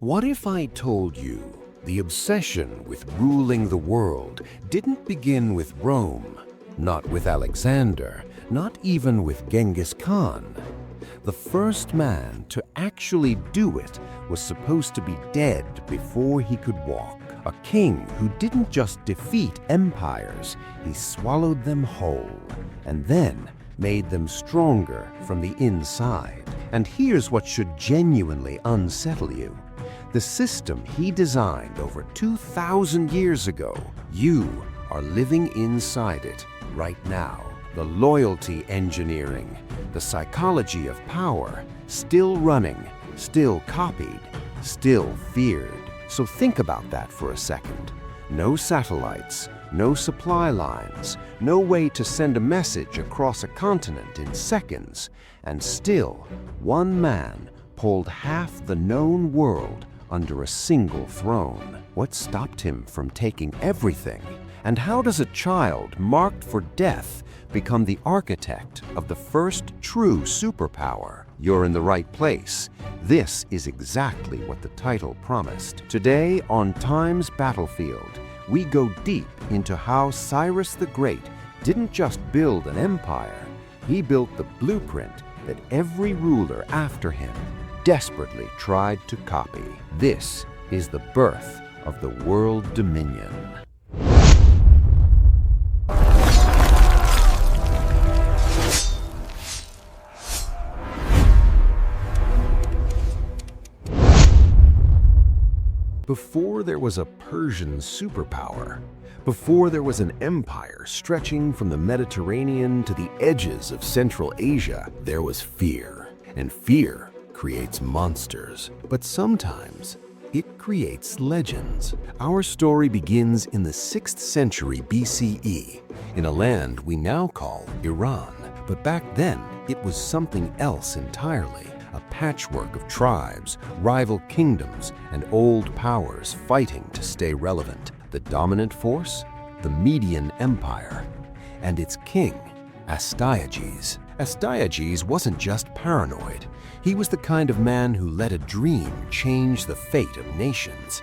What if I told you the obsession with ruling the world didn't begin with Rome, not with Alexander, not even with Genghis Khan? The first man to actually do it was supposed to be dead before he could walk. A king who didn't just defeat empires, he swallowed them whole, and then made them stronger from the inside. And here's what should genuinely unsettle you. The system he designed over 2,000 years ago, you are living inside it right now. The loyalty engineering, the psychology of power, still running, still copied, still feared. So think about that for a second. No satellites, no supply lines, no way to send a message across a continent in seconds, and still, one man pulled half the known world under a single throne. What stopped him from taking everything? And how does a child marked for death become the architect of the first true superpower? You're in the right place. This is exactly what the title promised. Today on Time's Battlefield, we go deep into how Cyrus the Great didn't just build an empire, he built the blueprint that every ruler after him desperately tried to copy. This is the birth of the world dominion. Before there was a Persian superpower, before there was an empire stretching from the Mediterranean to the edges of Central Asia, there was fear. And fear creates monsters. But sometimes it creates legends. Our story begins in the 6th century BCE, in a land we now call Iran. But back then, it was something else entirely. A patchwork of tribes, rival kingdoms, and old powers fighting to stay relevant. The dominant force? The Median Empire. And its king, Astyages. Astyages wasn't just paranoid. He was the kind of man who let a dream change the fate of nations.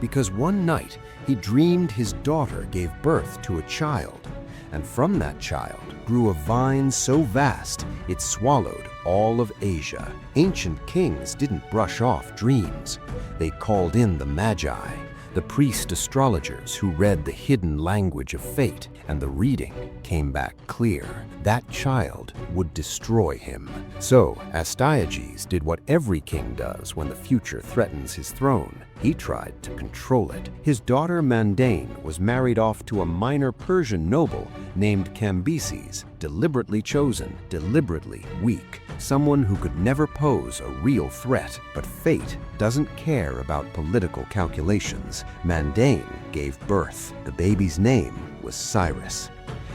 Because one night, he dreamed his daughter gave birth to a child, and from that child grew a vine so vast it swallowed all of Asia. Ancient kings didn't brush off dreams. They called in the Magi, the priest astrologers who read the hidden language of fate, and the reading came back clear. That child would destroy him. So Astyages did what every king does when the future threatens his throne. He tried to control it. His daughter Mandane was married off to a minor Persian noble named Cambyses, deliberately chosen, deliberately weak, someone who could never pose a real threat. But fate doesn't care about political calculations. Mandane gave birth. The baby's name was Cyrus,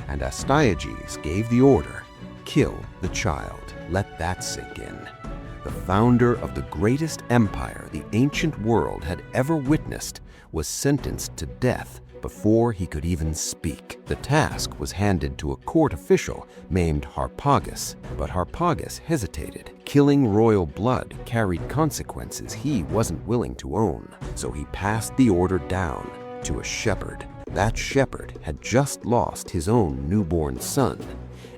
and Astyages gave the order, kill the child. Let that sink in. The founder of the greatest empire the ancient world had ever witnessed was sentenced to death before he could even speak. The task was handed to a court official named Harpagus, but Harpagus hesitated. Killing royal blood carried consequences he wasn't willing to own, so he passed the order down to a shepherd. That shepherd had just lost his own newborn son,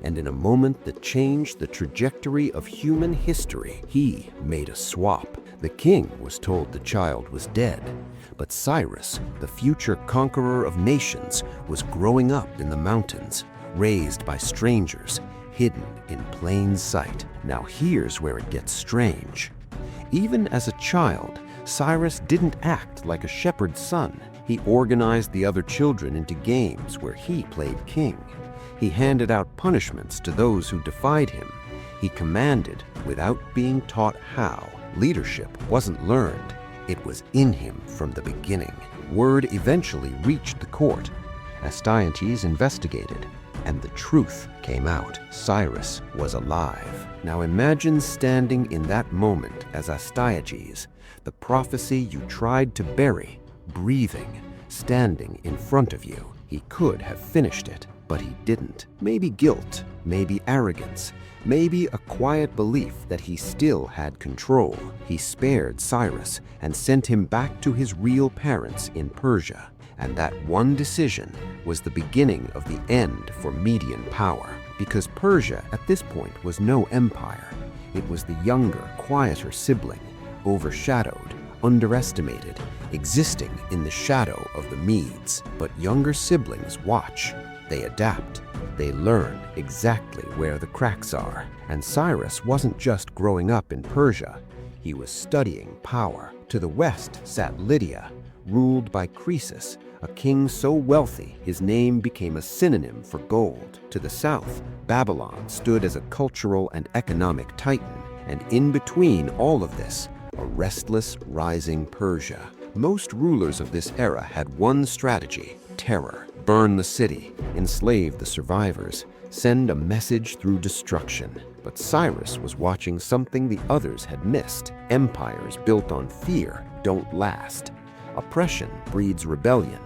and in a moment that changed the trajectory of human history, he made a swap. The king was told the child was dead, but Cyrus, the future conqueror of nations, was growing up in the mountains, raised by strangers, hidden in plain sight. Now here's where it gets strange. Even as a child, Cyrus didn't act like a shepherd's son. He organized the other children into games where he played king. He handed out punishments to those who defied him. He commanded without being taught how. Leadership wasn't learned. It was in him from the beginning. Word eventually reached the court. Astyages investigated, and the truth came out. Cyrus was alive. Now imagine standing in that moment as Astyages, the prophecy you tried to bury, breathing, standing in front of you. He could have finished it, But he didn't. Maybe guilt, maybe arrogance, maybe a quiet belief that he still had control. He spared Cyrus and sent him back to his real parents in Persia. And that one decision was the beginning of the end for Median power, because Persia at this point was no empire. It was the younger, quieter sibling, overshadowed, underestimated, existing in the shadow of the Medes. But younger siblings watch, they adapt, they learn exactly where the cracks are. And Cyrus wasn't just growing up in Persia, he was studying power. To the west sat Lydia, ruled by Croesus, a king so wealthy his name became a synonym for gold. To the south, Babylon stood as a cultural and economic titan, and in between all of this, a restless, rising Persia. Most rulers of this era had one strategy: terror. Burn the city, enslave the survivors, send a message through destruction. But Cyrus was watching something the others had missed. Empires built on fear don't last. Oppression breeds rebellion.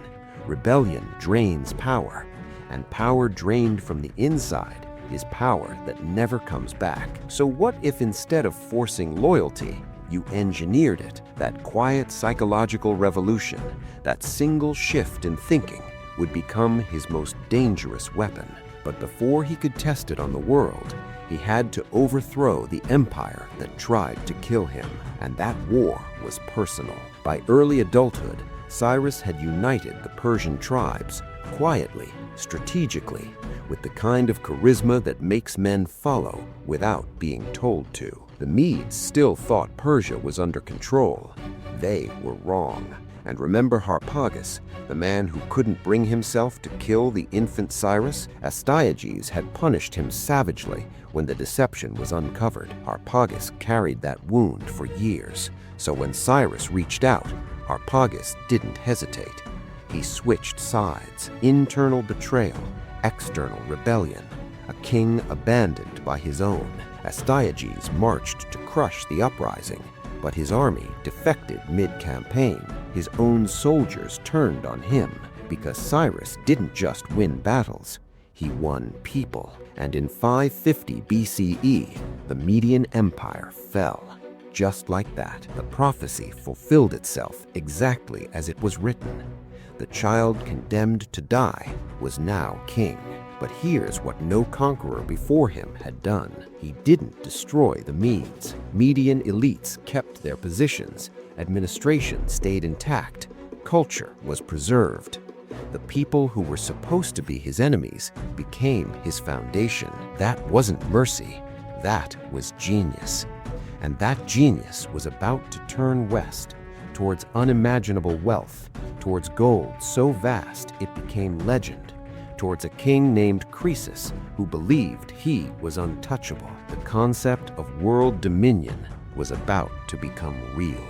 Rebellion drains power. And power drained from the inside is power that never comes back. So what if instead of forcing loyalty, you engineered it? That quiet psychological revolution, that single shift in thinking, would become his most dangerous weapon. But before he could test it on the world, he had to overthrow the empire that tried to kill him. And that war was personal. By early adulthood, Cyrus had united the Persian tribes, quietly, strategically, with the kind of charisma that makes men follow without being told to. The Medes still thought Persia was under control. They were wrong. And remember Harpagus, the man who couldn't bring himself to kill the infant Cyrus? Astyages had punished him savagely when the deception was uncovered. Harpagus carried that wound for years. So when Cyrus reached out, Harpagus didn't hesitate. He switched sides. Internal betrayal, external rebellion. A king abandoned by his own. Astyages marched to crush the uprising, but his army defected mid-campaign. His own soldiers turned on him because Cyrus didn't just win battles, he won people. And in 550 BCE, the Median Empire fell. Just like that, the prophecy fulfilled itself exactly as it was written. The child condemned to die was now king. But here's what no conqueror before him had done. He didn't destroy the Medes. Median elites kept their positions. Administration stayed intact. Culture was preserved. The people who were supposed to be his enemies became his foundation. That wasn't mercy. That was genius. And that genius was about to turn west, towards unimaginable wealth, towards gold so vast it became legend, towards a king named Croesus who believed he was untouchable. The concept of world dominion was about to become real.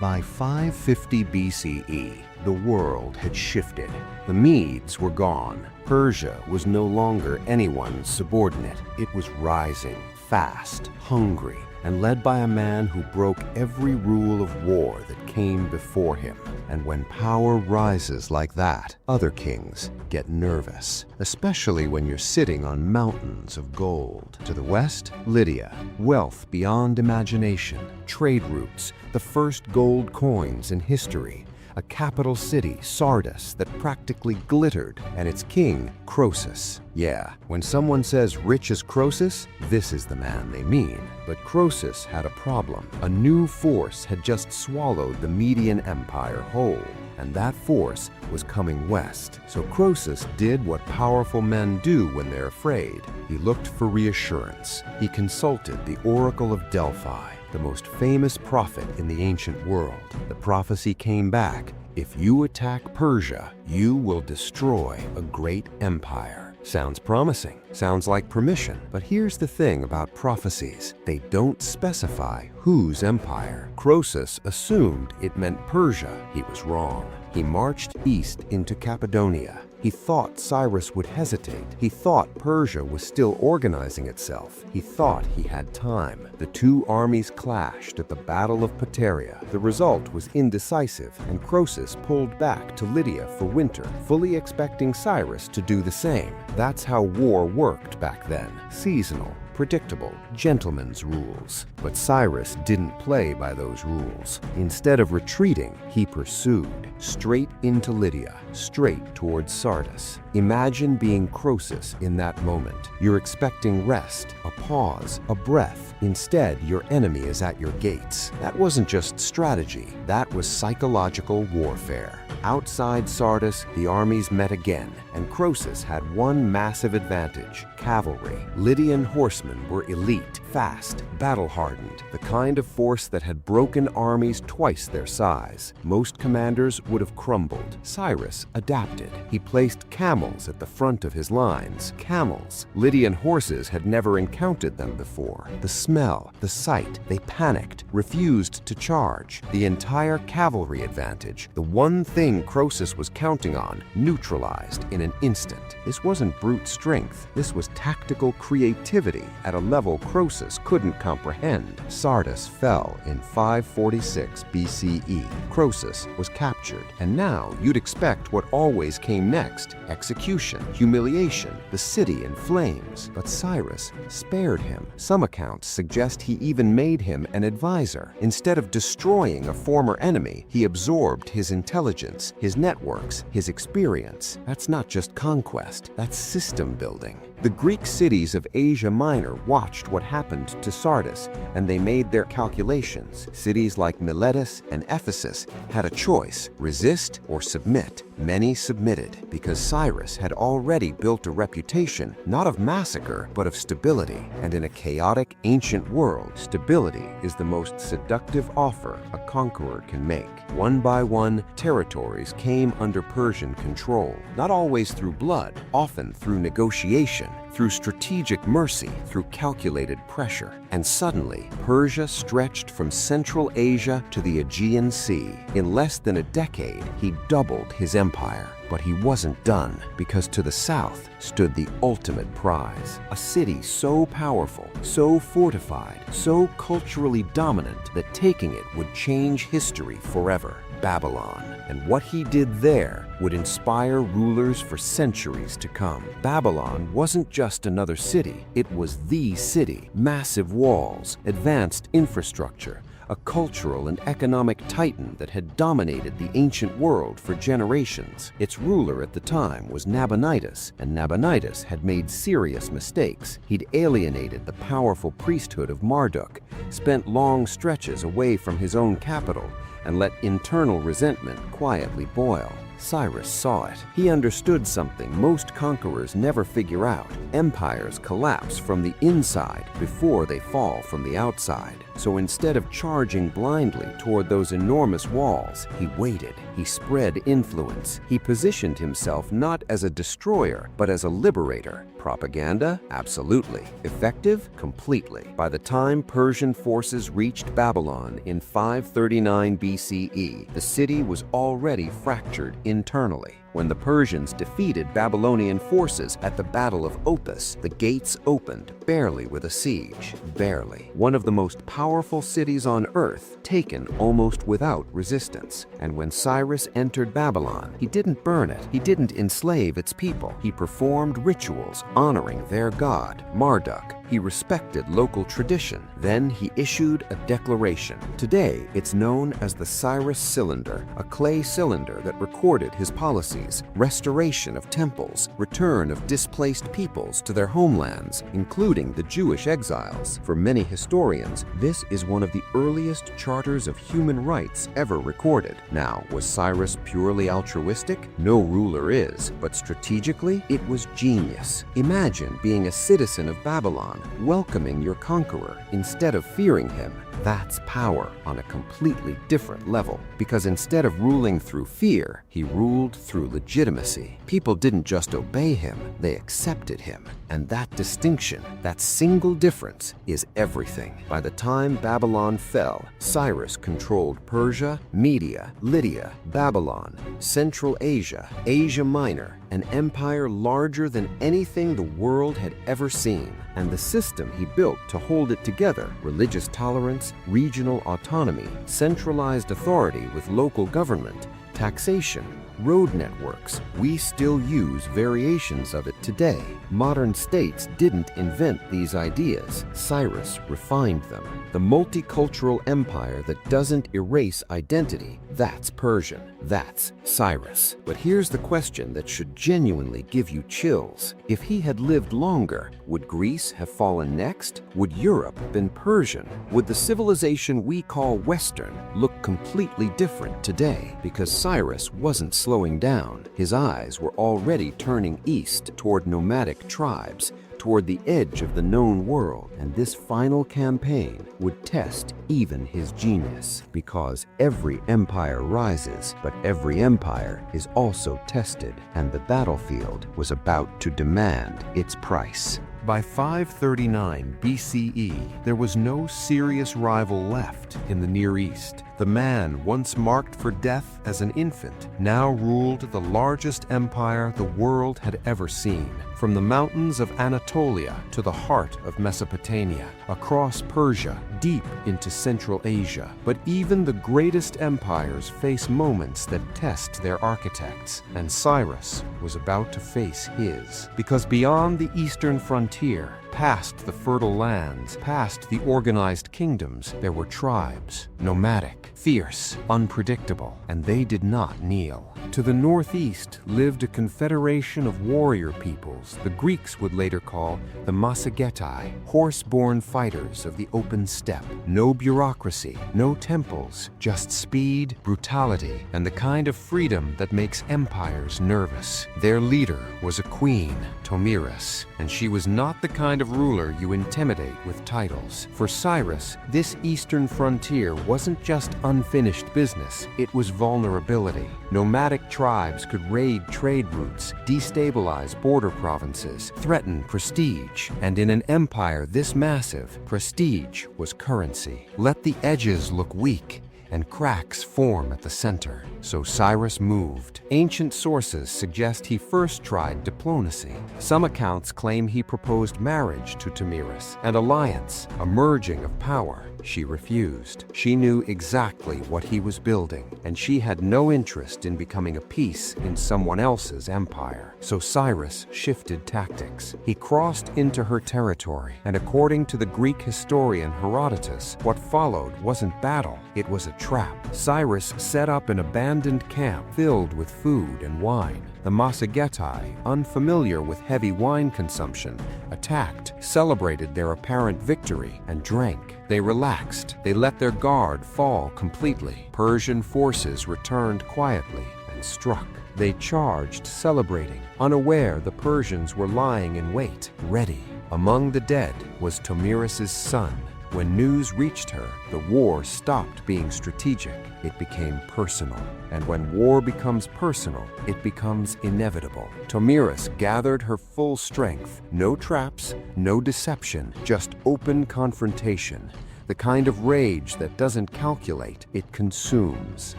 By 550 BCE, the world had shifted. The Medes were gone. Persia was no longer anyone's subordinate. It was rising, fast, hungry, and led by a man who broke every rule of war that came before him. And when power rises like that, other kings get nervous, especially when you're sitting on mountains of gold. To the west, Lydia, wealth beyond imagination, trade routes, the first gold coins in history, a capital city, Sardis, that practically glittered, and its king, Croesus. Yeah, when someone says rich as Croesus, this is the man they mean. But Croesus had a problem. A new force had just swallowed the Median Empire whole, and that force was coming west. So Croesus did what powerful men do when they're afraid. He looked for reassurance. He consulted the Oracle of Delphi, the most famous prophet in the ancient world. The prophecy came back: if you attack Persia, you will destroy a great empire. Sounds promising. Sounds like permission. But here's the thing about prophecies. They don't specify whose empire. Croesus assumed it meant Persia. He was wrong. He marched east into Cappadocia. He thought Cyrus would hesitate. He thought Persia was still organizing itself. He thought he had time. The two armies clashed at the Battle of Pteria. The result was indecisive, and Croesus pulled back to Lydia for winter, fully expecting Cyrus to do the same. That's how war worked back then. Seasonal, predictable, gentleman's rules. But Cyrus didn't play by those rules. Instead of retreating, he pursued, straight into Lydia, straight towards Sardis. Imagine being Croesus in that moment. You're expecting rest, a pause, a breath. Instead, your enemy is at your gates. That wasn't just strategy, that was psychological warfare. Outside Sardis, the armies met again, and Croesus had one massive advantage: cavalry. Lydian horsemen were elite, fast, battle-hardened, the kind of force that had broken armies twice their size. Most commanders would have crumbled. Cyrus adapted. He placed camels at the front of his lines. Camels. Lydian horses had never encountered them before. The smell, the sight, they panicked, refused to charge. The entire cavalry advantage, the one thing Croesus was counting on, neutralized in an instant. This wasn't brute strength. This was tactical creativity at a level Croesus couldn't comprehend. Sardis fell in 546 BCE. Croesus was captured, and now you'd expect what always came next: execution, humiliation, the city in flames. But Cyrus spared him. Some accounts suggest he even made him an advisor. Instead of destroying a former enemy, he absorbed his intelligence, his networks, his experience. That's not just conquest, that's system building. The Greek cities of Asia Minor watched what happened to Sardis, and they made their calculations. Cities like Miletus and Ephesus had a choice: resist or submit. Many submitted because Cyrus had already built a reputation not of massacre but of stability. And in a chaotic, ancient world, stability is the most seductive offer a conqueror can make. One by one, territories came under Persian control, not always through blood, often through negotiation, through strategic mercy, through calculated pressure. And suddenly, Persia stretched from Central Asia to the Aegean Sea. In less than a decade, he doubled his empire. But he wasn't done, because to the south stood the ultimate prize. A city so powerful, so fortified, so culturally dominant that taking it would change history forever: Babylon. And what he did there would inspire rulers for centuries to come. Babylon wasn't just another city, it was the city. Massive walls, advanced infrastructure, a cultural and economic titan that had dominated the ancient world for generations. Its ruler at the time was Nabonidus, and Nabonidus had made serious mistakes. He'd alienated the powerful priesthood of Marduk, spent long stretches away from his own capital, and let internal resentment quietly boil. Cyrus saw it. He understood something most conquerors never figure out: empires collapse from the inside before they fall from the outside. So instead of charging blindly toward those enormous walls, he waited. He spread influence. He positioned himself not as a destroyer, but as a liberator. Propaganda? Absolutely. Effective? Completely. By the time Persian forces reached Babylon in 539 BCE, the city was already fractured internally. When the Persians defeated Babylonian forces at the Battle of Opis, the gates opened, barely with a siege. Barely. One of the most powerful cities on earth, taken almost without resistance. And when Cyrus entered Babylon, he didn't burn it. He didn't enslave its people. He performed rituals honoring their god, Marduk. He respected local tradition. Then he issued a declaration. Today, it's known as the Cyrus Cylinder, a clay cylinder that recorded his policies: restoration of temples, return of displaced peoples to their homelands, including the Jewish exiles. For many historians, this is one of the earliest charters of human rights ever recorded. Now, was Cyrus purely altruistic? No ruler is, but strategically, it was genius. Imagine being a citizen of Babylon, welcoming your conqueror instead of fearing him. That's power on a completely different level, because instead of ruling through fear, he ruled through legitimacy. People didn't just obey him, they accepted him. And that distinction, that single difference, is everything. By the time Babylon fell, Cyrus controlled Persia, Media, Lydia, Babylon, Central Asia, Asia Minor, an empire larger than anything the world had ever seen. And the system he built to hold it together, religious tolerance, regional autonomy, centralized authority with local government, taxation, road networks, we still use variations of it today. Modern states didn't invent these ideas. Cyrus refined them. The multicultural empire that doesn't erase identity, that's Persian. That's Cyrus. But here's the question that should genuinely give you chills. If he had lived longer, would Greece have fallen next? Would Europe have been Persian? Would the civilization we call Western look completely different today? Because Cyrus wasn't slowing down. His eyes were already turning east toward nomadic tribes, toward the edge of the known world, and this final campaign would test even his genius. Because every empire rises, but every empire is also tested, and the battlefield was about to demand its price. By 539 BCE, there was no serious rival left in the Near East. The man once marked for death as an infant now ruled the largest empire the world had ever seen. From the mountains of Anatolia to the heart of Mesopotamia, across Persia, deep into Central Asia. But even the greatest empires face moments that test their architects, and Cyrus was about to face his. Because beyond the eastern frontier, past the fertile lands, past the organized kingdoms, there were tribes, nomadic, fierce, unpredictable, and they did not kneel. To the northeast lived a confederation of warrior peoples the Greeks would later call the Massagetai, horse-borne fighters of the open steppe. No bureaucracy, no temples, just speed, brutality, and the kind of freedom that makes empires nervous. Their leader was a queen, Tomyris, and she was not the kind of ruler you intimidate with titles. For Cyrus, this eastern frontier wasn't just unfinished business, it was vulnerability. Nomadic tribes could raid trade routes, destabilize border provinces, threaten prestige, and in an empire this massive, prestige was currency. Let the edges look weak, and cracks form at the center. So Cyrus moved. Ancient sources suggest he first tried diplomacy. Some accounts claim he proposed marriage to Tomyris, an alliance, a merging of power. She refused. She knew exactly what he was building, and she had no interest in becoming a piece in someone else's empire. So Cyrus shifted tactics. He crossed into her territory, and according to the Greek historian Herodotus, what followed wasn't battle, it was a trap. Cyrus set up an abandoned camp filled with food and wine. The Massagetai, unfamiliar with heavy wine consumption, attacked, celebrated their apparent victory, and drank. They relaxed. They let their guard fall completely. Persian forces returned quietly and struck. They charged, celebrating, unaware the Persians were lying in wait, ready. Among the dead was Tomyris's son. When news reached her, the war stopped being strategic. It became personal. And when war becomes personal, it becomes inevitable. Tomyris gathered her full strength. No traps, no deception, just open confrontation. The kind of rage that doesn't calculate, it consumes.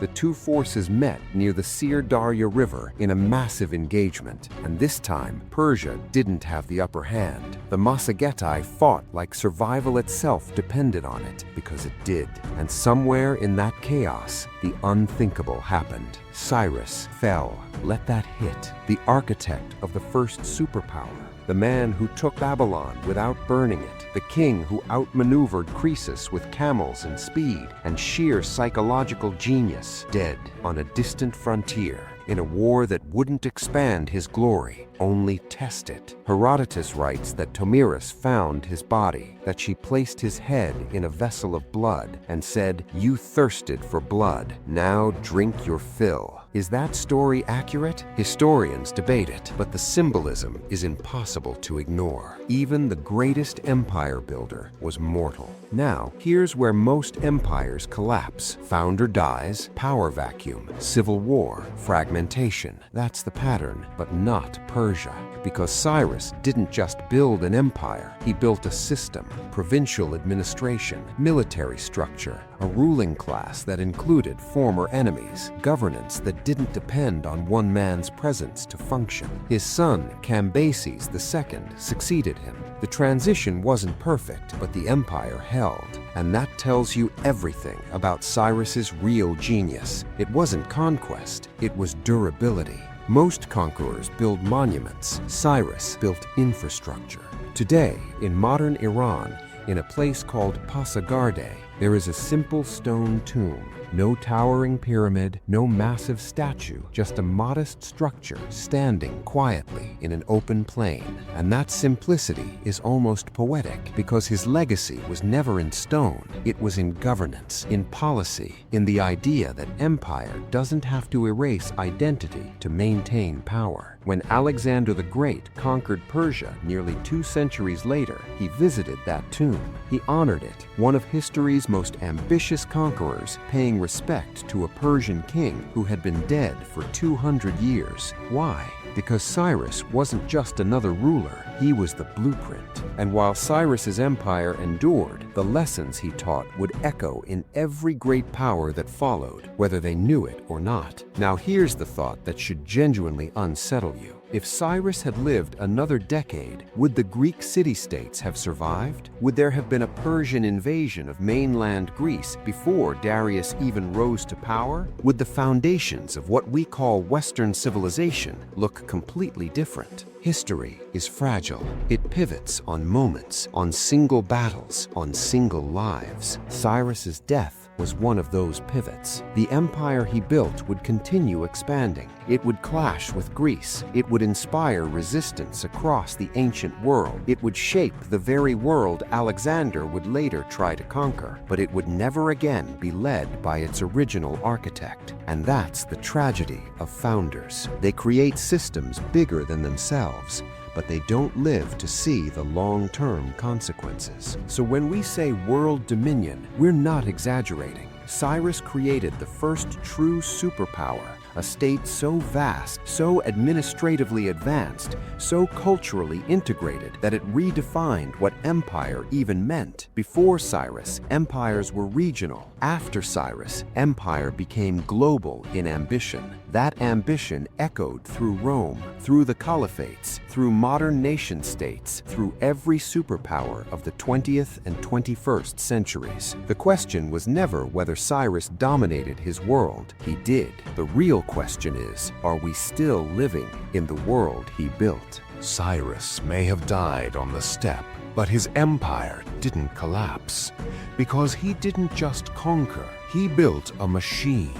The two forces met near the Sir Darya River in a massive engagement, and this time Persia didn't have the upper hand. The Massagetai fought like survival itself depended on it, because it did. And somewhere in that chaos, the unthinkable happened. Cyrus fell. Let that hit. The architect of the first superpower. The man who took Babylon without burning it. The king who outmaneuvered Croesus with camels and speed and sheer psychological genius. Dead on a distant frontier in a war that wouldn't expand his glory, only test it. Herodotus writes that Tomyris found his body, that she placed his head in a vessel of blood and said, "You thirsted for blood, now drink your fill." Is that story accurate? Historians debate it, but the symbolism is impossible to ignore. Even the greatest empire builder was mortal. Now, here's where most empires collapse. Founder dies, power vacuum, civil war, fragmentation. That's the pattern, but not Persia. Because Cyrus didn't just build an empire, he built a system, provincial administration, military structure, a ruling class that included former enemies, governance that didn't depend on one man's presence to function. His son, Cambyses II, succeeded him. The transition wasn't perfect, but the empire held. And that tells you everything about Cyrus's real genius. It wasn't conquest, it was durability. Most conquerors build monuments. Cyrus built infrastructure. Today, in modern Iran, in a place called Pasargadae, there is a simple stone tomb. No towering pyramid, no massive statue, just a modest structure standing quietly in an open plain. And that simplicity is almost poetic because his legacy was never in stone. It was in governance, in policy, in the idea that empire doesn't have to erase identity to maintain power. When Alexander the Great conquered Persia nearly 2 centuries later, he visited that tomb. He honored it, one of history's most ambitious conquerors, paying respect to a Persian king who had been dead for 200 years. Why? Because Cyrus wasn't just another ruler, he was the blueprint. And while Cyrus's empire endured, the lessons he taught would echo in every great power that followed, whether they knew it or not. Now here's the thought that should genuinely unsettle you. If Cyrus had lived another decade, would the Greek city-states have survived? Would there have been a Persian invasion of mainland Greece before Darius even rose to power? Would the foundations of what we call Western civilization look completely different? History is fragile. It pivots on moments, on single battles, on single lives. Cyrus's death was one of those pivots. The empire he built would continue expanding. It would clash with Greece. It would inspire resistance across the ancient world. It would shape the very world Alexander would later try to conquer. But it would never again be led by its original architect. And that's the tragedy of founders. They create systems bigger than themselves, but they don't live to see the long-term consequences. So when we say world dominion, we're not exaggerating. Cyrus created the first true superpower, a state so vast, so administratively advanced, so culturally integrated that it redefined what empire even meant. Before Cyrus, empires were regional. After Cyrus, empire became global in ambition. That ambition echoed through Rome, through the caliphates, through modern nation-states, through every superpower of the 20th and 21st centuries. The question was never whether Cyrus dominated his world. He did. The real question is, are we still living in the world he built? Cyrus may have died on the steppe, but his empire didn't collapse, because he didn't just conquer, he built a machine.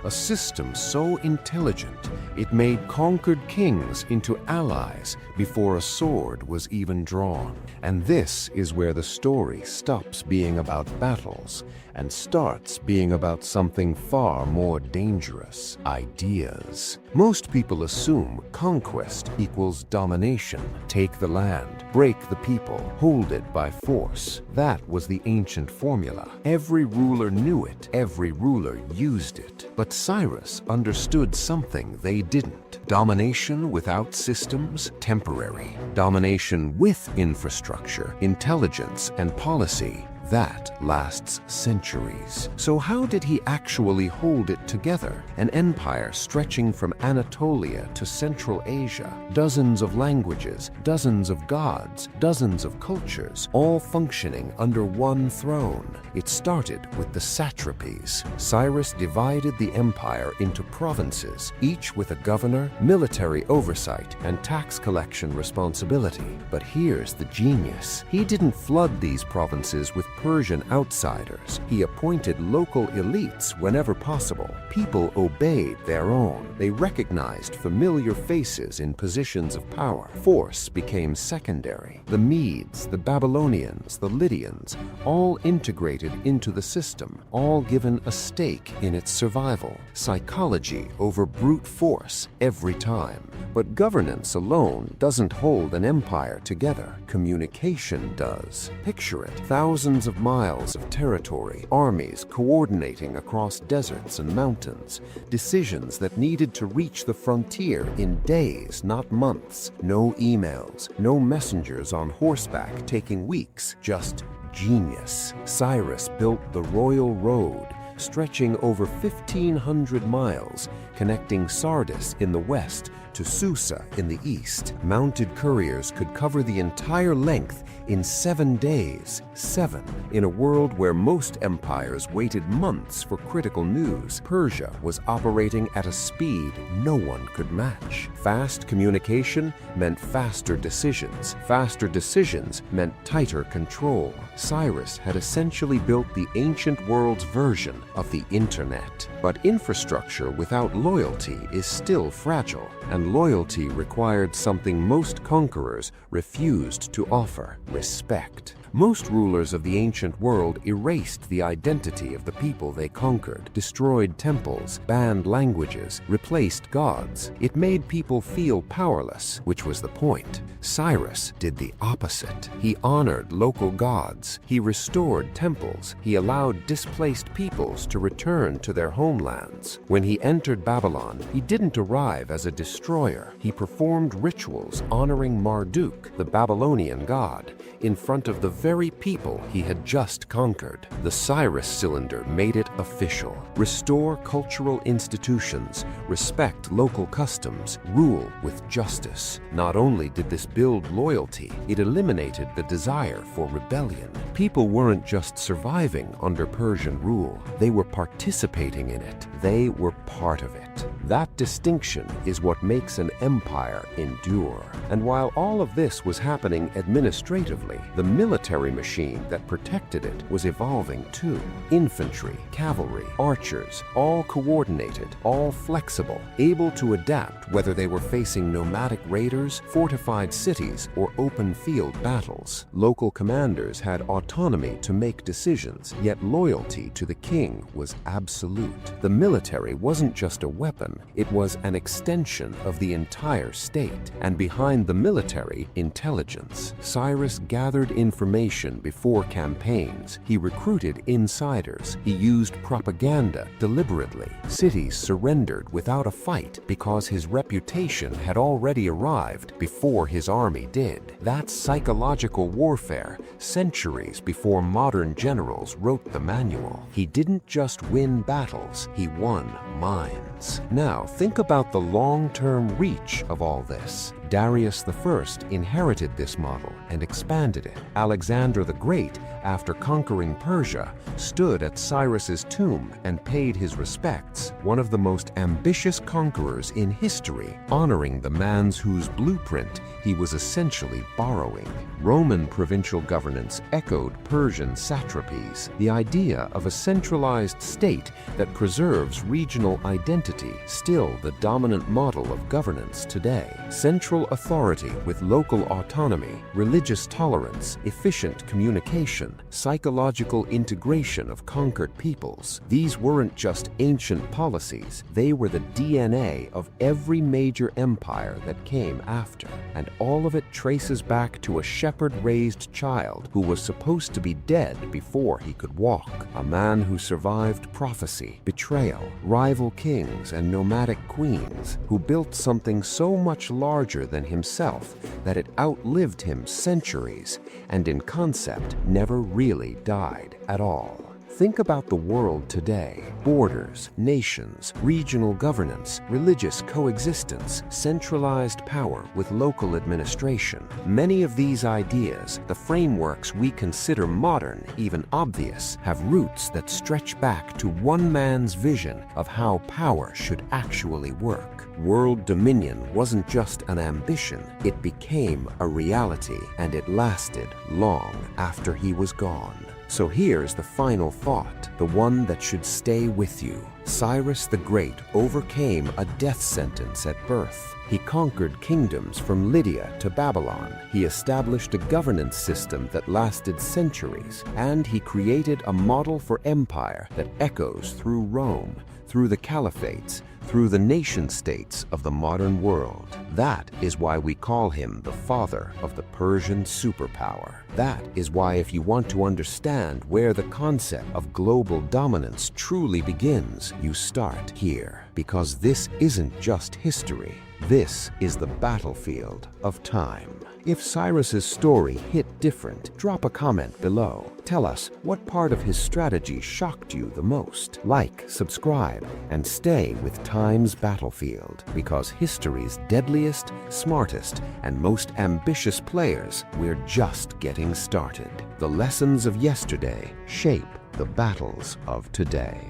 A system so intelligent, it made conquered kings into allies before a sword was even drawn. And this is where the story stops being about battles and starts being about something far more dangerous: ideas. Most people assume conquest equals domination. Take the land, break the people, hold it by force. That was the ancient formula. Every ruler knew it, every ruler used it. But Cyrus understood something they didn't. Domination without systems, temporary. Domination with infrastructure, intelligence, and policy, that lasts centuries. So how did he actually hold it together? An empire stretching from Anatolia to Central Asia, dozens of languages, dozens of gods, dozens of cultures, all functioning under one throne. It started with the satrapies. Cyrus divided the empire into provinces, each with a governor, military oversight, and tax collection responsibility. But here's the genius. He didn't flood these provinces with Persian outsiders. He appointed local elites whenever possible. People obeyed their own. They recognized familiar faces in positions of power. Force became secondary. The Medes, the Babylonians, the Lydians, all integrated into the system, all given a stake in its survival. Psychology over brute force every time. But governance alone doesn't hold an empire together. Communication does. Picture it. Thousands of of miles of territory, armies coordinating across deserts and mountains, decisions that needed to reach the frontier in days, not months. No emails, no messengers on horseback taking weeks, just genius. Cyrus built the Royal Road, stretching over 1,500 miles, connecting Sardis in the west to Susa in the east. Mounted couriers could cover the entire length in 7 days. 7. In a world where most empires waited months for critical news, Persia was operating at a speed no one could match. Fast communication meant faster decisions. Faster decisions meant tighter control. Cyrus had essentially built the ancient world's version of the internet. But infrastructure without loyalty is still fragile, and loyalty required something most conquerors refused to offer: respect. Most rulers of the ancient world erased the identity of the people they conquered, destroyed temples, banned languages, replaced gods. It made people feel powerless, which was the point. Cyrus did the opposite. He honored local gods. He restored temples. He allowed displaced peoples to return to their homelands. When he entered Babylon, he didn't arrive as a destroyer. He performed rituals honoring Marduk, the Babylonian god, in front of the very people he had just conquered. The Cyrus Cylinder made it official. Restore cultural institutions, respect local customs, rule with justice. Not only did this build loyalty, it eliminated the desire for rebellion. People weren't just surviving under Persian rule, they were participating in it. They were part of it. That distinction is what makes an empire endure. And while all of this was happening administratively, the military machine that protected it was evolving too. Infantry, cavalry, archers, all coordinated, all flexible, able to adapt whether they were facing nomadic raiders, fortified cities, or open field battles. Local commanders had autonomy to make decisions, yet loyalty to the king was absolute. The military wasn't just a weapon, it was an extension of the entire state. And behind the military, intelligence. Cyrus gathered information before campaigns. He recruited insiders. He used propaganda deliberately. Cities surrendered without a fight because his reputation had already arrived before his army did. That's psychological warfare, centuries before modern generals wrote the manual. He didn't just win battles, he won minds. Now, think about the long-term reach of all this. Darius I inherited this model and expanded it. Alexander the Great, after conquering Persia, stood at Cyrus's tomb and paid his respects, one of the most ambitious conquerors in history, honoring the man whose blueprint he was essentially borrowing. Roman provincial governance echoed Persian satrapies, the idea of a centralized state that preserves regional identity, still the dominant model of governance today. Central authority with local autonomy, religious tolerance, efficient communication, psychological integration of conquered peoples. These weren't just ancient policies, they were the DNA of every major empire that came after. And all of it traces back to a shepherd-raised child who was supposed to be dead before he could walk, a man who survived prophecy, betrayal, rival kings, and nomadic queens, who built something so much larger than himself that it outlived him centuries, and in concept never really died at all. Think about the world today. Borders, nations, regional governance, religious coexistence, centralized power with local administration. Many of these ideas, the frameworks we consider modern, even obvious, have roots that stretch back to one man's vision of how power should actually work. World dominion wasn't just an ambition, it became a reality, and it lasted long after he was gone. So here's the final thought, the one that should stay with you. Cyrus the Great overcame a death sentence at birth. He conquered kingdoms from Lydia to Babylon. He established a governance system that lasted centuries, and he created a model for empire that echoes through Rome, through the caliphates, through the nation-states of the modern world. That is why we call him the father of the Persian superpower. That is why, if you want to understand where the concept of global dominance truly begins, you start here. Because this isn't just history. This is the battlefield of time. If Cyrus's story hit different, drop a comment below. Tell us what part of his strategy shocked you the most. Like, subscribe, and stay with time's battlefield. Because history's deadliest, smartest, and most ambitious players, we're just getting started. The lessons of yesterday shape the battles of today.